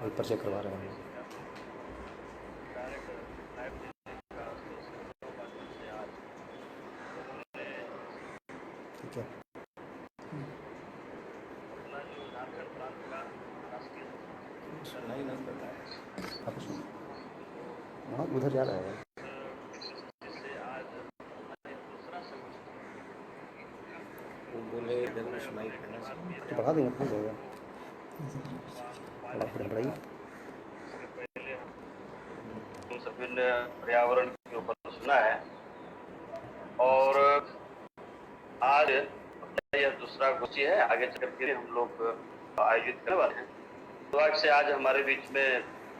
परिचय करवा रहे हैं। ठीक है। हाँ, उधर जा रहा है। बोले इधर में सुनाई पड़ना चाहिए तो बढ़ा देंगे, हो जाएगा। बढ़ाइए। हम सभी ने पर्यावरण के ऊपर सुना है और आज यह दूसरा गोष्ठी है, आगे चल के हम लोग आयोजित करने वाले हैं। तो आज से आज हमारे बीच में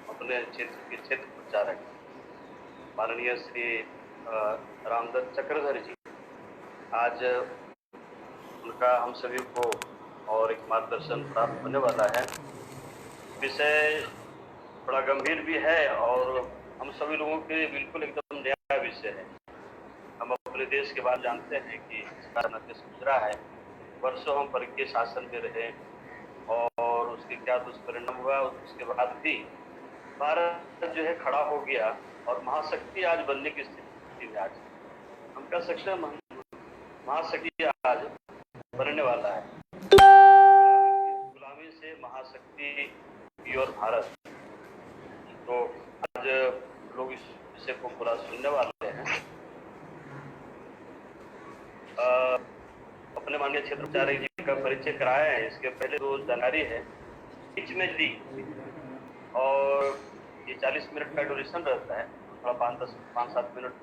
अपने क्षेत्र के क्षेत्र प्रचारक माननीय श्री रामदत्त चक्रधर जी, आज उनका हम सभी को और एक मार्गदर्शन प्राप्त होने वाला है। विषय बड़ा गंभीर भी है और हम सभी लोगों के लिए बिल्कुल एकदम नया विषय है। हम अपने देश के बारे में जानते हैं कि देश गुजरा है, वर्षों हम परकीय शासन में रहे और उसके क्या दुष्परिणाम हुआ। उसके बाद भी भारत जो है खड़ा हो गया और महाशक्ति आज बनने की स्थिति में आज हम कह सकते हैं महाशक्ति आज बनने वाला है। गुलामी से महाशक्ति की ओर भारत। तो आज लोग इस विषय को पूरा सुनने वाले हैं। अपने माननीय क्षेत्र प्रचारक जी का परिचय कराया है। इसके पहले जो जानकारी है बीच में दी और ये 40 मिनट का ड्यूरेशन रहता है। थोड़ा 5-7 मिनट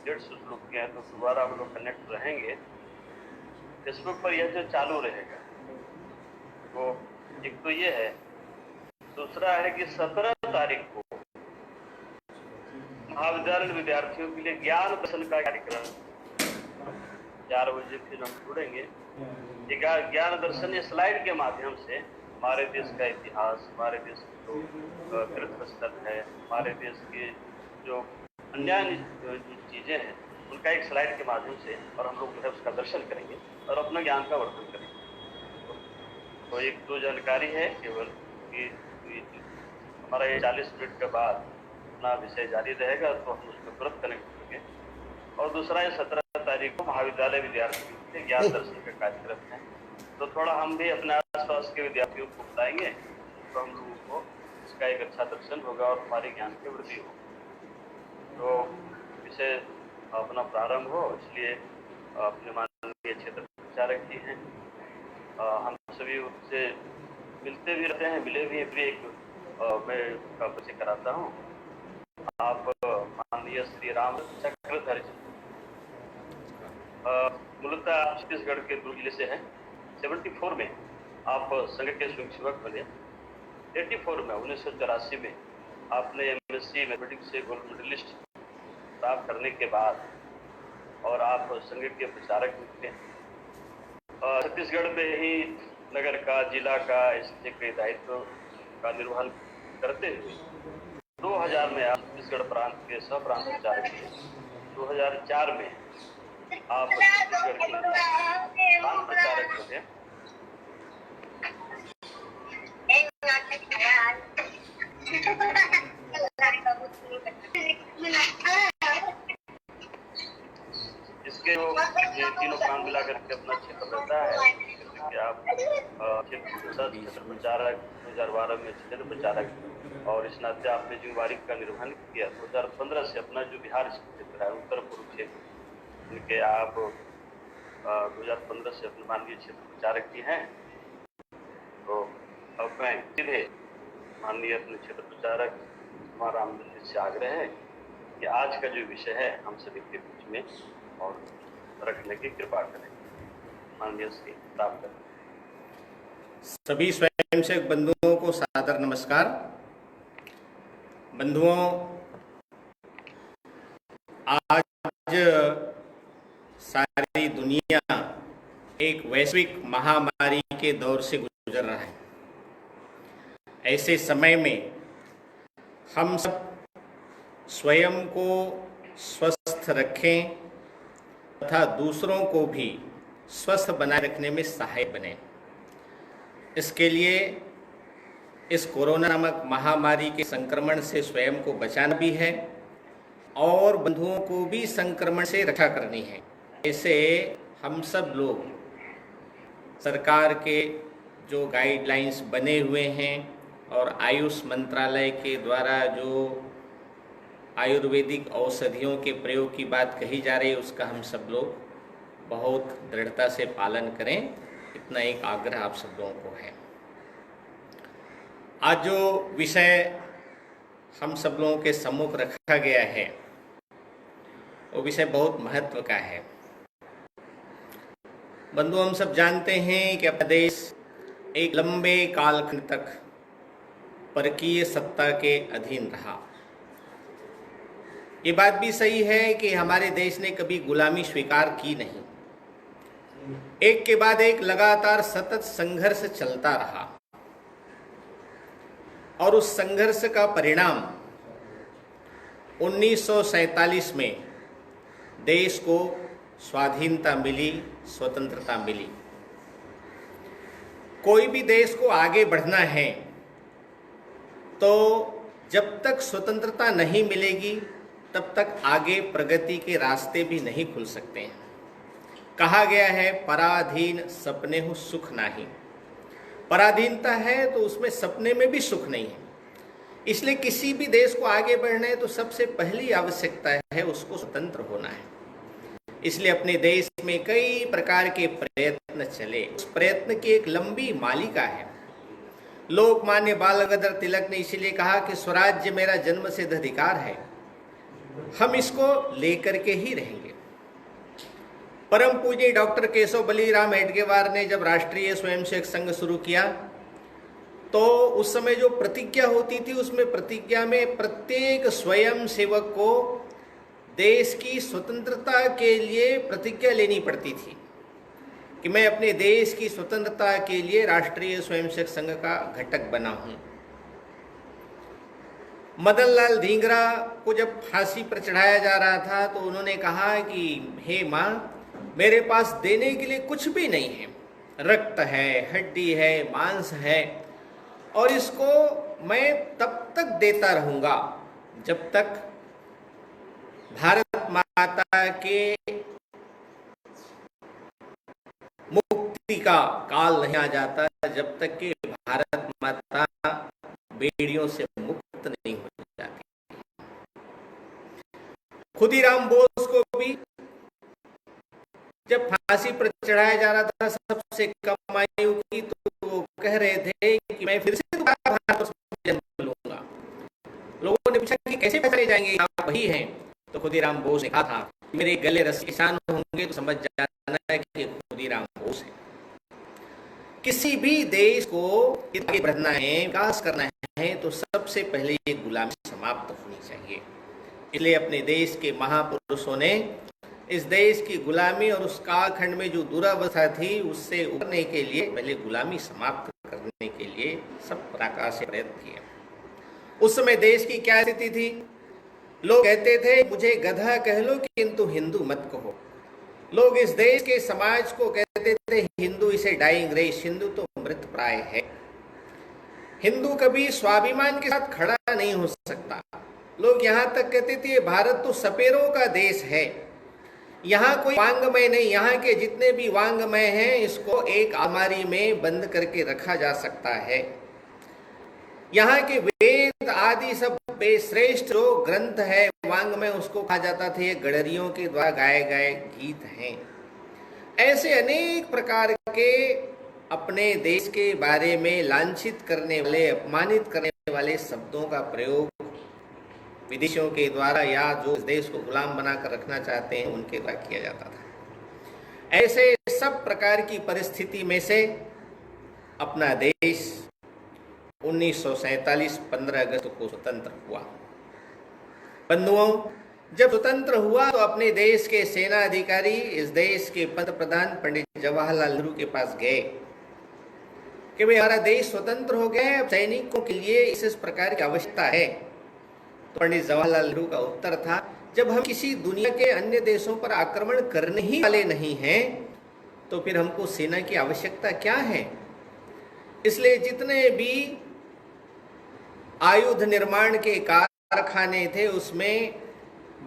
लेट से शुरू किए हैं तो दोबारा हम लोग कनेक्ट रहेंगे। फेसबुक पर यह जो चालू रहेगा तो एक तो ये है, दूसरा है कि 17 तारीख को महाविद्यालय विद्यार्थियों के लिए ज्ञान दर्शन का कार्यक्रम 4 बजे फिर हम जुड़ेंगे। ज्ञान दर्शन ये स्लाइड के माध्यम से हमारे देश का इतिहास, हमारे देश के जो तीर्थ स्थल है, हमारे देश के जो अन्य चीजें हैं उनका एक स्लाइड के माध्यम से और हम लोग जो है उसका दर्शन करेंगे और अपना ज्ञान का वर्धन करेंगे। तो एक दो जानकारी है केवल कि हमारा ये 40 मिनट के बाद अपना विषय जारी रहेगा तो हम उसको तुरंत कनेक्ट करेंगे। और दूसरा ये 17 तारीख को महाविद्यालय विद्यार्थियों के ज्ञान दर्शन का कार्यक्रम है। तो थोड़ा हम भी अपने आसपास के विद्यार्थियों को बताएंगे तो हम लोगों को इसका एक अच्छा दर्शन होगा और हमारे ज्ञान की वृद्धि हो। तो विषय अपना प्रारंभ हो, इसलिए अपने माननीय क्षेत्र प्रचारक जी हैं, हम सभी उनसे मिलते भी रहते हैं, मिले भी एक मैं का परिचय कराता हूँ। आप माननीय श्री राम चक्रधर जी मूलतः छत्तीसगढ़ के दुर्ग जिले से हैं। 74 में आप संघ के स्वयंसेवक बने। 84 में 1984 में आपने MSc मैथमेटिक्स से गोल्ड मेडलिस्ट प्राप्त करने के बाद और आप संघ के प्रचारक निकले। छत्तीसगढ़ में ही नगर का, जिला का, इसके कई दायित्व का निर्वहन करते हुए 2000 में आप छत्तीसगढ़ प्रांत के सह प्रांत प्रचारक थे। 2004 में आप छत्तीसगढ़ के प्रांत प्रचारक बने। इसके जो तीनों काम मिला करके अपना क्षेत्र रहता है कि आप क्षेत्र प्रचारक 2012 में क्षेत्र प्रचारक और इस नाते आपने जिम्मेवारी का निर्वहन किया। 2015 से अपना जो बिहार क्षेत्र है उत्तर पूर्व क्षेत्र उनके आप 2015 से अपने माननीय क्षेत्र प्रचारक भी हैं। तो अब मैं सीधे माननीय अपने क्षेत्र प्रचारक हमारा रामदत्त से आग्रह है कि आज का जो विषय है हम सभी के बीच में और रखने की कृपा करें। माननीय श्री प्राप्त करें। सभी स्वयंसेवक बंधुओं को सादर नमस्कार। बंधुओं, आज सारी दुनिया एक वैश्विक महामारी के दौर से गुजर रहा है। ऐसे समय में हम सब स्वयं को स्वस्थ रखें तथा दूसरों को भी स्वस्थ बनाए रखने में सहायक बने। इसके लिए इस कोरोना नामक महामारी के संक्रमण से स्वयं को बचाना भी है और बंधुओं को भी संक्रमण से रक्षा करनी है। ऐसे हम सब लोग सरकार के जो गाइडलाइंस बने हुए हैं और आयुष मंत्रालय के द्वारा जो आयुर्वेदिक औषधियों के प्रयोग की बात कही जा रही है, उसका हम सब लोग बहुत दृढ़ता से पालन करें, इतना एक आग्रह आप सब लोगों को है। आज जो विषय हम सब लोगों के सम्मुख रखा गया है वो विषय बहुत महत्व का है। बंधु, हम सब जानते हैं कि अपना देश एक लंबे कालखंड तक परकीय सत्ता के अधीन रहा। ये बात भी सही है कि हमारे देश ने कभी गुलामी स्वीकार की नहीं। एक के बाद एक लगातार सतत संघर्ष चलता रहा और उस संघर्ष का परिणाम 1947 में देश को स्वाधीनता मिली, स्वतंत्रता मिली। कोई भी देश को आगे बढ़ना है तो जब तक स्वतंत्रता नहीं मिलेगी तब तक आगे प्रगति के रास्ते भी नहीं खुल सकते हैं। कहा गया है पराधीन सपने हो सुख नहीं। पराधीनता है तो उसमें सपने में भी सुख नहीं है। इसलिए किसी भी देश को आगे बढ़ना है तो सबसे पहली आवश्यकता है उसको स्वतंत्र होना है। इसलिए अपने देश में कई प्रकार के प्रयत्न चले। उस प्रयत्न की एक लंबी मालिका है। लोकमान्य बाल गंगाधर तिलक ने इसीलिए कहा कि स्वराज्य मेरा जन्मसिद्ध अधिकार है, हम इसको लेकर के ही रहेंगे। परम पूज्य डॉक्टर केशव बलिराम हेडगेवार ने जब राष्ट्रीय स्वयंसेवक संघ शुरू किया तो उस समय जो प्रतिज्ञा होती थी उसमें प्रतिज्ञा में प्रत्येक स्वयं सेवक को देश की स्वतंत्रता के लिए प्रतिज्ञा लेनी पड़ती थी कि मैं अपने देश की स्वतंत्रता के लिए राष्ट्रीय स्वयंसेवक संघ का घटक बना हूं। मदन लाल धींगरा को जब फांसी पर चढ़ाया जा रहा था तो उन्होंने कहा कि हे माँ, मेरे पास देने के लिए कुछ भी नहीं है, रक्त है, हड्डी है, मांस है, और इसको मैं तब तक देता रहूंगा जब तक भारत माता के मुक्ति का काल नहीं आ जाता, जब तक कि भारत माता बेड़ियों से मुक्त नहीं हो जाती। खुदीराम बोस को भी जब फांसी पर चढ़ाया जा रहा था सबसे कम आयु की, तो वो कह रहे थे कि मैं फिर से दोबारा भारत में जन्म लूंगा। लोगों ने पूछा कि कैसे पहचाने जाएंगे, आप वही हैं? तो खुदीराम बोस ने कहा था, मेरे गले रस्सी निशान होंगे तो समझ जाना है कि खुदीराम बोस है। किसी भी देश को आगे बढ़ना है, विकास करना है, तो सबसे पहले ये गुलामी समाप्त होनी चाहिए। इसलिए अपने देश के महापुरुषों ने इस देश की गुलामी और उस कालखंड में जो दुरावस्था थी उससे उबरने के लिए पहले गुलामी समाप्त करने के लिए सब प्रकार से प्रयत्न किए। उस समय देश की क्या स्थिति थी? लोग कहते थे मुझे गधा कह लो किंतु हिंदू मत कहो। लोग इस देश के समाज को कहते थे हिंदू इसे डाइंग रेस, हिंदू तो मृत प्राय है। हिंदू कभी स्वाभिमान के साथ खड़ा नहीं हो सकता। लोग यहाँ तक कहते थे भारत तो सपेरों का देश है, यहाँ कोई वांग्मय नहीं, यहाँ के जितने भी वांग्मय हैं इसको एक अलमारी में बंद करके रखा जा सकता है। यहाँ के वेद आदि सब श्रेष्ठ जो ग्रंथ है वांग्मय उसको कहा जाता था ये गडरियों के द्वारा गाए गए गीत हैं। ऐसे अनेक प्रकार के अपने देश के बारे में लांछित करने वाले, अपमानित करने वाले शब्दों का प्रयोग विदेशियों के द्वारा या जो इस देश को गुलाम बनाकर रखना चाहते हैं उनके द्वारा किया जाता था। ऐसे सब प्रकार की परिस्थिति में से अपना देश 1947 15 अगस्त को स्वतंत्र हुआ। बंधुओं, जब स्वतंत्र हुआ तो अपने देश के सेना अधिकारी इस देश के पंत प्रधान पंडित जवाहरलाल नेहरू के पास गए कि भाई हमारा देश स्वतंत्र हो गया है, अब सैनिकों के लिए इस प्रकार की आवश्यकता है। तो पंडित जवाहरलाल नेहरू का उत्तर था, जब हम किसी दुनिया के अन्य देशों पर आक्रमण करने ही वाले नहीं हैं तो फिर हमको सेना की आवश्यकता क्या है। इसलिए जितने भी आयुध निर्माण के कारखाने थे, उसमें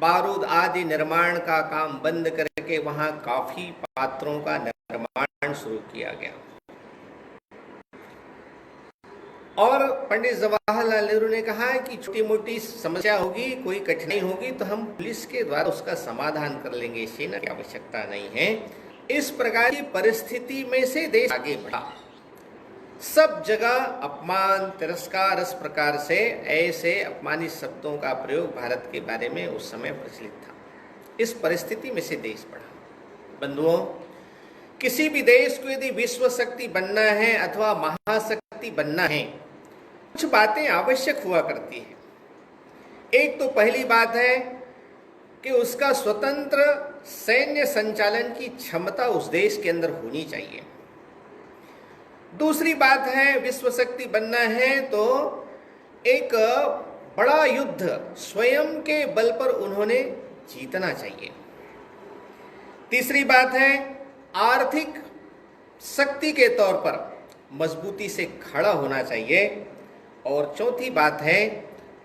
बारूद आदि निर्माण का काम बंद करके वहां कॉफी पात्रों का निर्माण शुरू किया गया। और पंडित जवाहरलाल नेहरू ने कहा कि छोटी मोटी समस्या होगी, कोई कठिनाई होगी तो हम पुलिस के द्वारा उसका समाधान कर लेंगे, सेना की आवश्यकता नहीं है। इस प्रकार की परिस्थिति में से देश आगे बढ़ा। सब जगह अपमान, तिरस्कार, इस प्रकार से ऐसे अपमानित शब्दों का प्रयोग भारत के बारे में उस समय प्रचलित था। इस परिस्थिति में से देश बढ़ा। बंधुओं, किसी भी देश को यदि विश्व शक्ति बनना है अथवा महाशक्ति बनना है, कुछ बातें आवश्यक हुआ करती है। एक तो पहली बात है कि उसका स्वतंत्र सैन्य संचालन की क्षमता उस देश के अंदर होनी चाहिए। दूसरी बात है, विश्व शक्ति बनना है तो एक बड़ा युद्ध स्वयं के बल पर उन्होंने जीतना चाहिए। तीसरी बात है, आर्थिक शक्ति के तौर पर मजबूती से खड़ा होना चाहिए। और चौथी बात है,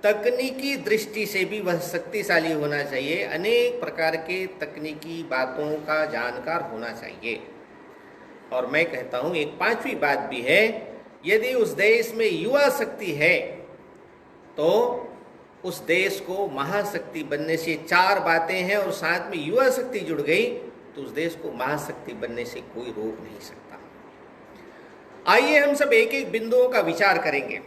तकनीकी दृष्टि से भी वह शक्तिशाली होना चाहिए, अनेक प्रकार के तकनीकी बातों का जानकार होना चाहिए। और मैं कहता हूं एक पांचवी बात भी है, यदि उस देश में युवा शक्ति है तो उस देश को महाशक्ति बनने से, चार बातें हैं और साथ में युवा शक्ति जुड़ गई तो उस देश को महाशक्ति बनने से कोई रोक नहीं सकता। आइए हम सब एक एक बिंदुओं का विचार करेंगे।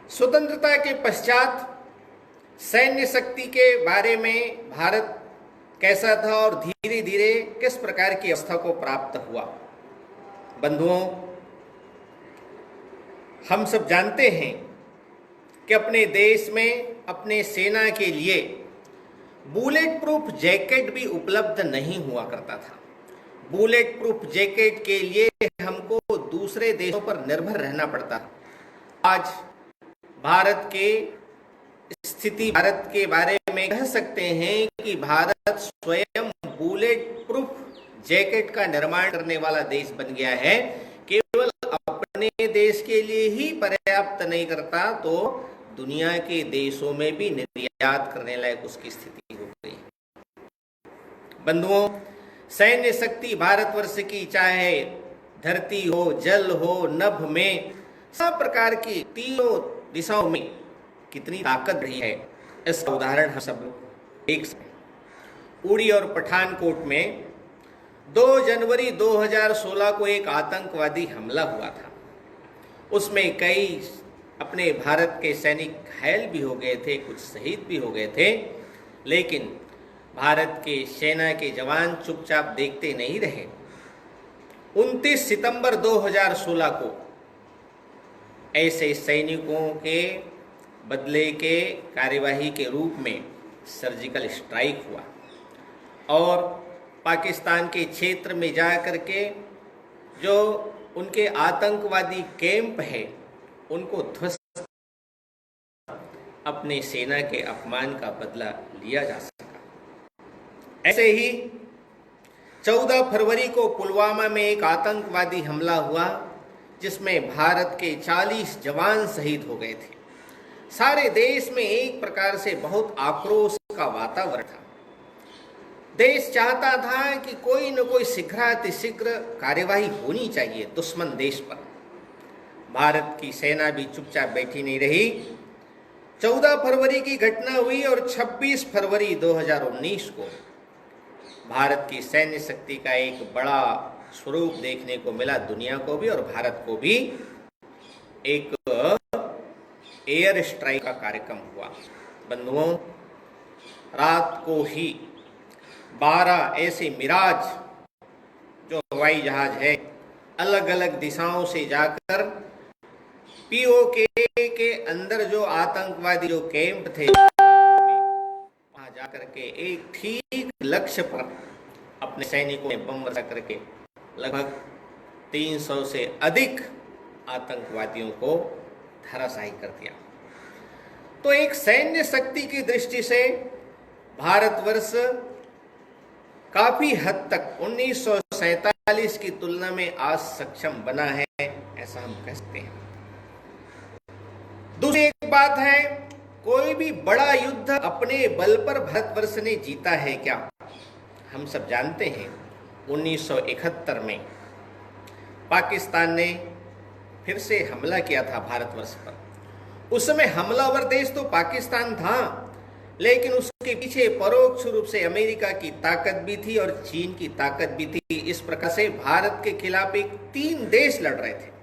स्वतंत्रता के पश्चात सैन्य शक्ति के बारे में भारत कैसा था और धीरे धीरे किस प्रकार की अवस्था को प्राप्त हुआ। बंधुओं, हम सब जानते हैं कि अपने देश में अपने सेना के लिए बुलेट प्रूफ जैकेट भी उपलब्ध नहीं हुआ करता था। बुलेट प्रूफ जैकेट के लिए हमको दूसरे देशों पर निर्भर रहना पड़ता था। आज भारत के स्थिति, भारत के बारे में कह सकते हैं कि भारत स्वयं बुलेट प्रूफ जैकेट का निर्माण करने वाला देश बन गया है। केवल अपने देश के लिए ही पर्याप्त नहीं करता तो दुनिया के देशों में भी निर्यात करने लायक उसकी स्थिति हो गई। बंधुओं, सैन्य शक्ति भारतवर्ष की चाहे धरती हो, जल हो, नभ में, सब प्रकार की तीनों दिशाओं में कितनी ताकत रही है, इसका उदाहरण हम सब देख सकते हैं। उड़ी और पठानकोट में 2 जनवरी 2016 को एक आतंकवादी हमला हुआ था। उसमें कई अपने भारत के सैनिक घायल भी हो गए थे, कुछ शहीद भी हो गए थे, लेकिन भारत के सेना के जवान चुपचाप देखते नहीं रहे। 29 सितंबर 2016 को ऐसे सैनिकों के बदले के कार्यवाही के रूप में सर्जिकल स्ट्राइक हुआ और पाकिस्तान के क्षेत्र में जा कर के जो उनके आतंकवादी कैंप है उनको ध्वस्त, अपने सेना के अपमान का बदला लिया जा सका। ऐसे ही 14 फरवरी को पुलवामा में एक आतंकवादी हमला हुआ जिसमें भारत के 40 जवान शहीद हो गए थे। सारे देश में एक प्रकार से बहुत आक्रोश का वातावरण था। देश चाहता था कि कोई न कोई शीघ्रातिशीघ्र कार्यवाही होनी चाहिए दुश्मन देश पर। भारत की सेना भी चुपचाप बैठी नहीं रही। 14 फरवरी की घटना हुई और 26 फरवरी 2019 को भारत की सैन्य शक्ति का एक बड़ा स्वरूप देखने को मिला, दुनिया को भी और भारत को भी। एक एयर स्ट्राइक का कार्यक्रम हुआ। बंधुओं, रात को ही 12 ऐसे मिराज जो हवाई जहाज है अलग अलग दिशाओं से जाकर पीओके के अंदर जो आतंकवादी जो कैंप थे वहां जाकर के एक ठीक लक्ष्य पर अपने सैनिकों ने बम वर्षा करके लगभग 300 से अधिक आतंकवादियों को धराशायी कर दिया। तो एक सैन्य शक्ति की दृष्टि से भारतवर्ष काफी हद तक 1947 की तुलना में आज सक्षम बना है, ऐसा हम कह सकते हैं। दूसरी एक बात है, कोई भी बड़ा युद्ध अपने बल पर भारतवर्ष ने जीता है क्या? हम सब जानते हैं 1971 में पाकिस्तान ने फिर से हमला किया था भारतवर्ष पर। उस समय हमलावर देश तो पाकिस्तान था, लेकिन उसके पीछे परोक्ष रूप से अमेरिका की ताकत भी थी और चीन की ताकत भी थी। इस प्रकार से भारत के खिलाफ एक 3 देश लड़ रहे थे।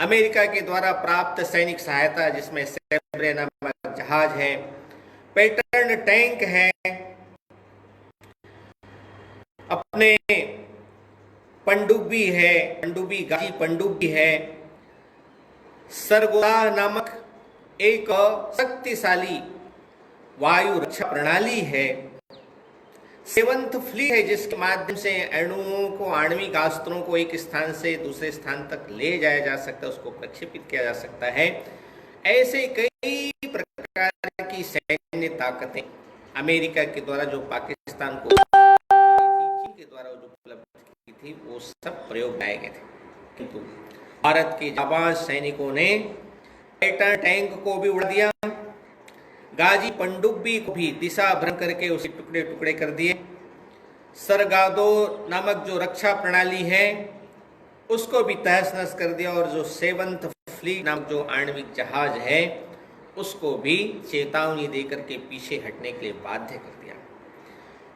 अमेरिका के द्वारा प्राप्त सैनिक सहायता, जिसमें सैब्रे नामक जहाज है, पैटर्न टैंक है, अपने पनडुब्बी है, गाजी पनडुब्बी है, सरगोदा नामक एक शक्तिशाली वायु रक्षा प्रणाली है, 7th फ्लीट है, जिसके माध्यम से अणुओं को, आणविक अस्त्रों को एक स्थान से दूसरे स्थान तक ले जाया जा सकता है, उसको प्रक्षेपित किया जा सकता है। ऐसे कई प्रकार की सैन्य ताकतें अमेरिका के द्वारा जो पाकिस्तान को चीन के द्वारा जो उपलब्ध की थी, वो सब प्रयोग लाए गए थे। किंतु भारत के जाबाज सैनिकों ने पैटर्न टैंक को भी उड़ा दिया, गाजी पनडुब्बी को भी दिशा भ्रम करके उसे टुकड़े टुकड़े कर दिए, सरगादो नामक जो रक्षा प्रणाली है उसको भी तहस नहस कर दिया, और जो 7th फ्लीट नामक जो आणविक जहाज है उसको भी चेतावनी देकर के पीछे हटने के लिए बाध्य कर दिया।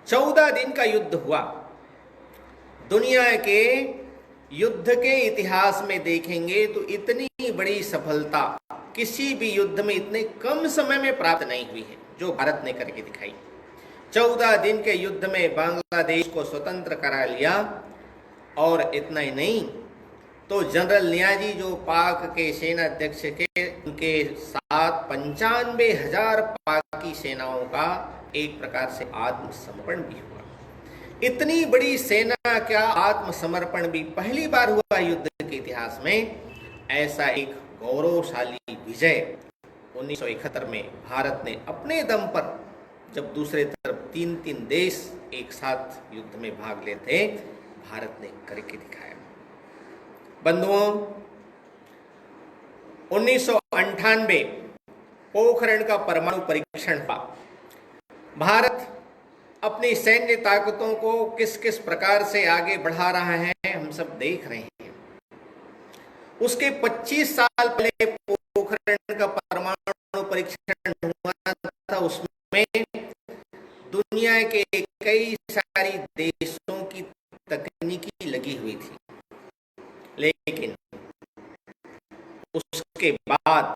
14 दिन का युद्ध हुआ। दुनिया के युद्ध के इतिहास में देखेंगे तो इतनी बड़ी सफलता किसी भी युद्ध में इतने कम समय में प्राप्त नहीं हुई है जो भारत ने करके दिखाई। 14 दिन के युद्ध में बांग्लादेश को स्वतंत्र करा लिया, और इतना ही नहीं तो जनरल नियाजी जो पाक के सेना अध्यक्ष के, उनके साथ 95,000 पाकी सेनाओं का एक प्रकार से आत्मसमर्पण भी हुआ। इतनी बड़ी सेना का आत्मसमर्पण भी पहली बार हुआ युद्ध के इतिहास में। ऐसा एक गौरवशाली विजय 1971 में भारत ने अपने दम पर, जब दूसरे तरफ 3 देश एक साथ युद्ध में भाग लेते, भारत ने करके दिखाया। बंधुओं, 1998 पोखरण का परमाणु परीक्षण हुआ। भारत अपनी सैन्य ताकतों को किस किस प्रकार से आगे बढ़ा रहा है हम सब देख रहे हैं। उसके 25 साल पहले पोखरण का परमाणु परीक्षण हुआ था, उसमें दुनिया के कई सारी देशों की तकनीकी लगी हुई थी, लेकिन उसके बाद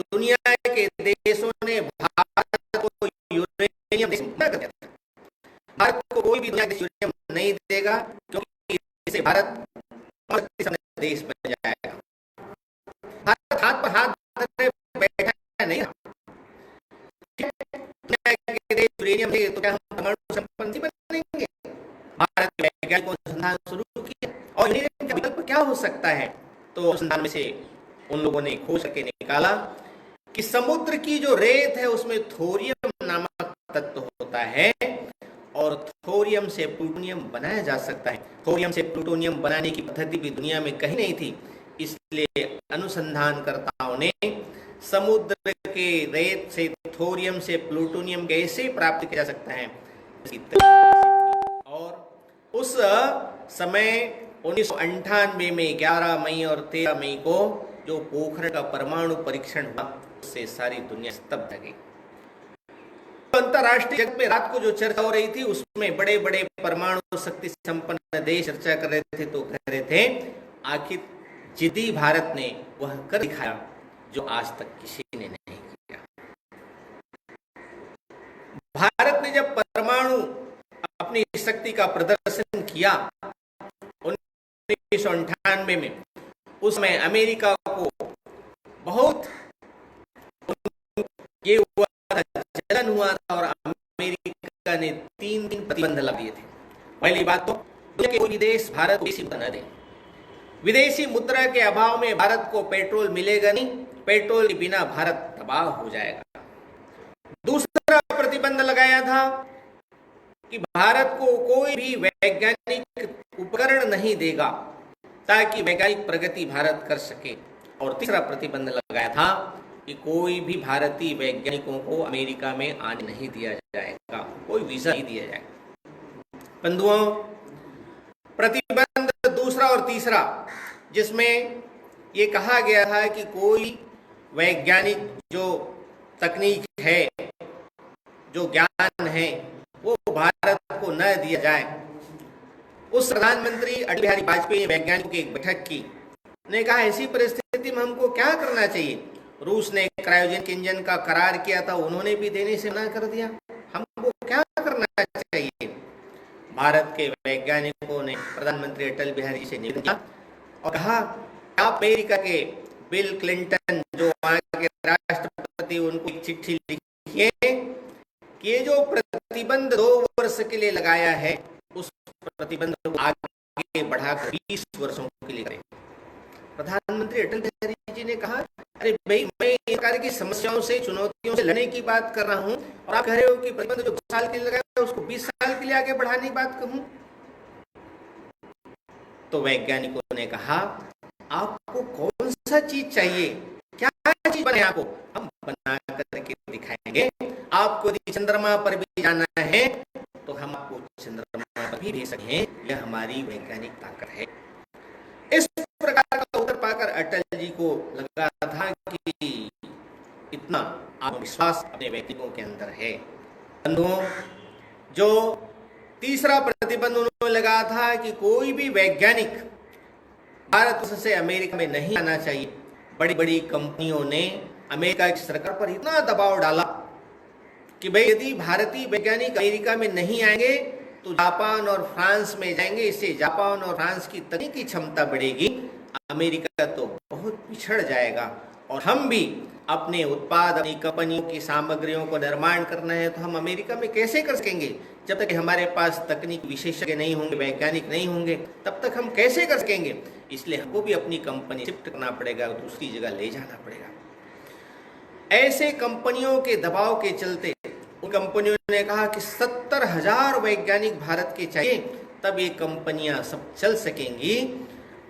दुनिया के देशों ने भारत को यूरेनियम कर दिया था। भारत को कोई भी दुनिया यूरेनियम नहीं देगा, क्योंकि इससे भारत देश बन जाएगा। भारत हाथ पर हाथ धरे बैठा नहीं। दुनिया के देश यूरेनियम है तो क्या हम परमाणु संपन्न बनेंगे? भारत के वैज्ञानिकों ने अनुसंधान शुरू किया, और यूरेनियम का विकल्प क्या हो सकता है? तो अनुसंधान में से उन लोगों ने खोज करके निकाला कि समुद्र की जो रेत है उसमें थोरियम नामक तत्व होता है, और थोरियम से प्लूटोनियम बनाया जा सकता है। थोरियम से प्लूटोनियम बनाने की पद्धति भी दुनिया में कहीं नहीं थी, इसलिए अनुसंधानकर्ताओं ने समुद्र के रेत से थोरियम से प्लूटोनियम कैसे प्राप्त किया जा सकता है, और उस समय 1998 में 11 मई और 13 मई को जो पोखरण का परमाणु परीक्षण हुआ, उससे सारी दुनिया स्तब्ध गई। अंतरराष्ट्रीय जगत में रात को जो चर्चा हो रही थी, उसमें बड़े बड़े परमाणु शक्ति संपन्न देश चर्चा कर रहे थे, तो कह रहे थे आखिर जिद्दी भारत ने वह कर दिखाया जो आज तक किसी ने नहीं किया। भारत ने जब परमाणु अपनी शक्ति का प्रदर्शन किया 1998 में, उसमें अमेरिका को बहुत ये हुआ था, जलन हुआ था, और अमेरिका ने 3 प्रतिबंध लगा दिए थे। पहली बात तो दुनिया के कोई भी देश भारत को विदेशी मुद्रा न दे। विदेशी मुद्रा के अभाव में भारत को पेट्रोल मिलेगा नहीं, पेट्रोल के बिना भारत तबाह हो जाएगा। दूसरा प्रतिबंध लगाया था कि भारत को कोई भी वैज्ञानिक उपकरण नहीं देगा ताकि वैज्ञानिक प्रगति भारत कर सके, और तीसरा प्रतिबंध लगाया था कि कोई भी भारतीय वैज्ञानिकों को अमेरिका में आने नहीं दिया जाएगा, कोई वीजा नहीं दिया जाएगा। बंधुओं, प्रतिबंध दूसरा और तीसरा जिसमें ये कहा गया था कि कोई वैज्ञानिक जो तकनीक है, जो ज्ञान है, वो भारत को न दिया जाए। उस प्रधानमंत्री अटल बिहारी वाजपेयी ने वैज्ञानिकों की एक बैठक की, ने कहा ऐसी परिस्थिति में हमको क्या करना चाहिए। रूस ने क्रायोजेनिक इंजन का करार किया था, उन्होंने भी देने से मना कर दिया। हमको क्या करना चाहिए। भारत के वैज्ञानिकों ने प्रधानमंत्री अटल बिहारी जी से निवेदन किया और कहा आप अमेरिका के बिल क्लिंटन जो वहां के राष्ट्रपति, उनको एक चिट्ठी लिखिए कि ये जो प्रतिबंध 2 वर्ष के लिए लगाया है, उस प्रतिबंध को आगे बढ़ाकर 20 वर्षों के लिए करें। प्रधानमंत्री अटल बिहारी जी ने कहा अरे भाई, मैं इस प्रकार की समस्याओं से, चुनौतियों से लड़ने की बात कर रहा हूं और आप कह रहे हो कि प्रतिबंध जो 2 साल के लिए लगाया है उसको 20 साल के लिए आगे बढ़ाने की बात कहूं। तो वैज्ञानिकों ने कहा आपको कौन सा चीज चाहिए, क्या चीज बने आपको, हम बना करके दिखाएंगे। आपको यदि चंद्रमा पर भी जाना है तो हम आपको चंद्रमा पर भी भेज सकते हैं, यह हमारी वैज्ञानिक ताकत है। इस प्रकार का उत्तर पाकर अटल जी को लगा था कि इतना आत्मविश्वास अपने वैज्ञानिकों के अंदर है। बंधुओं, जो तीसरा प्रतिबंध उन्होंने लगा था कि कोई भी वैज्ञानिक भारत से अमेरिका में नहीं आना चाहिए। बड़ी बड़ी कंपनियों ने अमेरिका की सरकार पर इतना दबाव डाला कि भाई यदि भारतीय वैज्ञानिक अमेरिका में नहीं आएंगे तो जापान और फ्रांस में जाएंगे, इससे जापान और फ्रांस की तकनीकी क्षमता बढ़ेगी, अमेरिका तो बहुत पिछड़ जाएगा और हम भी अपने उत्पाद, अपनी कंपनियों की सामग्रियों को निर्माण करना है तो हम अमेरिका में कैसे कर सकेंगे। जब तक हमारे पास तकनीक विशेषज्ञ नहीं होंगे, वैज्ञानिक नहीं होंगे, तब तक हम कैसे कर सकेंगे। इसलिए हमको भी अपनी कंपनी शिफ्ट करना पड़ेगा, दूसरी जगह ले जाना पड़ेगा। ऐसे कंपनियों के दबाव के चलते उन कंपनियों ने कहा कि 70,000 वैज्ञानिक भारत के चाहिए, तब ये कंपनियां सब चल सकेंगी।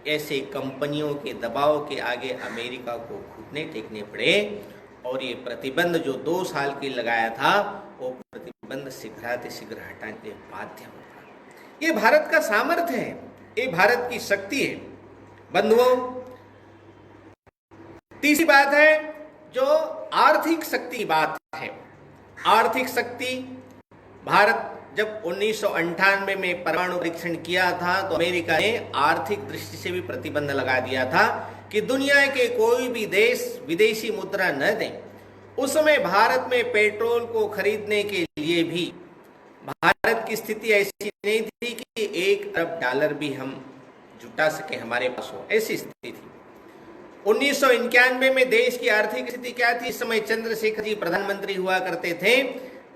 ऐसे कंपनियों के दबाव के आगे अमेरिका को घुटने टेकने पड़े और ये प्रतिबंध जो 2 साल के लगाया था वो प्रतिबंध शीघ्र हटाने के लिए बाध्य होगा। ये भारत का सामर्थ्य है, ये भारत की शक्ति है। बंधुओं, तीसरी बात है जो आर्थिक शक्ति की बात है। आर्थिक शक्ति, भारत जब 1998 में परमाणु परीक्षण किया था तो अमेरिका ने आर्थिक दृष्टि से भी प्रतिबंध लगा दिया था कि दुनिया के कोई भी देश विदेशी मुद्रा न दें। उस समय भारत में पेट्रोल को खरीदने के लिए भी भारत की स्थिति ऐसी नहीं थी कि $1 अरब भी हम जुटा सके, हमारे पास हो, ऐसी स्थिति थी। 1991 में देश की आर्थिक स्थिति क्या थी। इस समय चंद्रशेखर जी प्रधानमंत्री हुआ करते थे।